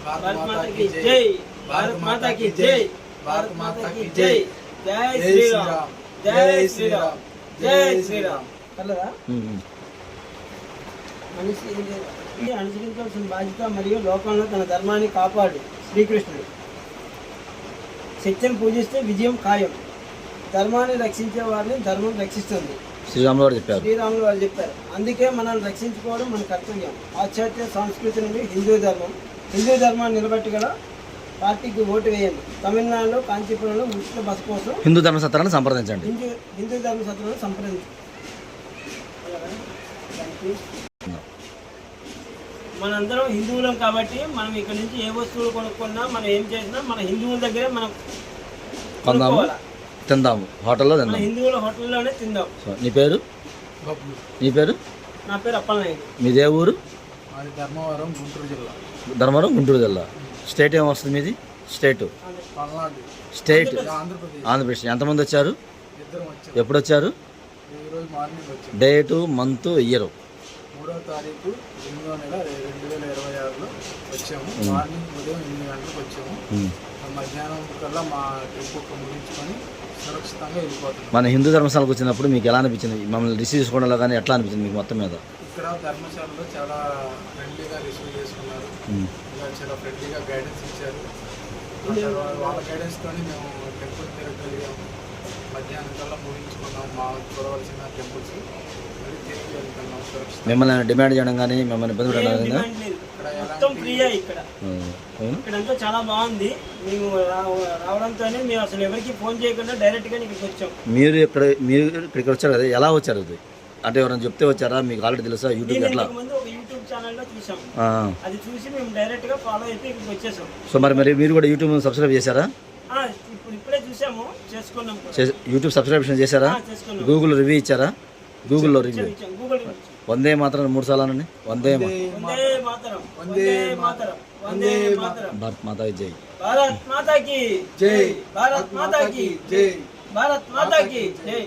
भारत माता की जय, भारत माता की जय, भारत माता की जय, जय श्री राम, जय श्री राम, जय श्री राम. కలరా మనిషి అనుసరించాల్సిన బాధ్యత మరియు లోకంలో తన ధర్మాన్ని కాపాడు శ్రీకృష్ణుడు. శక్తిని పూజిస్తే విజయం ఖాయం. ధర్మాన్ని రక్షించే వారిని ధర్మం రక్షిస్తుంది. శ్రీరాములు వారు చెప్పారు. అందుకే మనల్ని రక్షించుకోవడం మన కర్తవ్యం. పాశ్చాత్య సంస్కృతి నుండి హిందూ ధర్మాన్ని నిలబెట్టగల పార్టీకి ఓటు వేయండి. తమిళనాడులో కాంచీపురంలో ఉచిత బస్ కోసం హిందూ ధర్మసత్రాన్ని సంప్రదించండి. హిందూ ధర్మసత్రాన్ని సంప్రదించండి. మనందరం హిందువులం కాబట్టి మనం ఇక్కడ నుంచి ఏ వస్తువులు కొనుక్కున్నా మనం ఏం చేసినా మన హిందువుల దగ్గరే మనం తిందాము. హోటల్లో తిందాం, హిందువుల హోటల్లోనే తిందాం. నీ పేరు? నా పేరు అప్పలనాయుడు. మీదే ఊరు? ధర్మవరం, గుంటూరు జిల్లా. స్టేట్ ఏం వస్తుంది మీది? స్టేట్ ఆంధ్రప్రదేశ్. ఎంతమంది వచ్చారు? ఎప్పుడు వచ్చారు? Date, month, year? 3వ తారీఖు 8వ నెల 2026లో వచ్చాము. మార్నింగ్ ఉదయం 8 గంటలకు వచ్చాము. మధ్యాహ్నం కల్లా మా ట్రిప్ ముగించుకొని సురక్షితంగా వెళ్ళిపోతాం. మన హిందూ ధర్మశాలకు వచ్చినప్పుడు మీకు ఎలా అనిపించింది? మమ్మల్ని రిసీవ్ చేసుకోవడంలో కానీ ఎట్లా అనిపించింది మీకు మొత్తం మీద? ఇక్కడ ధర్మశాలలో చాలా ఫ్రెండ్లీగా రిసీవ్ చేసుకున్నారు. ఇంకా చాలా ఫ్రెండ్లీగా గైడెన్స్ ఇచ్చారు. వాళ్ళ గైడెన్స్తో మేము టెంపుల్ తిరగలిగాము. మధ్యాహ్నం కల్లా ముగించుకున్నాం మా చూడవలసిన టెంపుల్స్. మిమ్మల్ని డిమాండ్ చేయడం కానీ మిమ్మల్ని ఇబ్బంది పెట్టడం ఇక్కడంతా చాలా బాగుంది. మేము రావడంతోనే మేము అసలు ఎవరికి ఫోన్ చేయకుండా డైరెక్ట్గా ఇక్కడికి వచ్చాం. మీరు ఇక్కడికి వచ్చారు కదా, ఎలా వచ్చారు? అది అంటే ఎవరైనా చెప్తే వచ్చారా? మీకు ఆల్రెడీ తెలుసా? యూట్యూబ్ ఎట్లా? ముందు ఒక యూట్యూబ్ ఛానల్లో చూసాం. అది చూసి మేము డైరెక్ట్గా ఫాలో అయితే ఇక్కడికి వచ్చేసాం. సో మరి మీరు కూడా యూట్యూబ్ సబ్స్క్రైబ్ చేశారా? ఇప్పుడే చూసాము, చేసుకున్నాం. యూట్యూబ్ సబ్స్క్రిప్షన్ చేశారా? గూగుల్ రివ్యూ ఇచ్చారా? గూగుల్లో రివ్యూ వందే మాత్రం 3 సార్లు అనండి. వందే మాతరం, భారత్ మాతా జై, భారత్ మాతా కీ జై, భారత్ మాతా కీ జై, భారత్ మాతా కీ జై.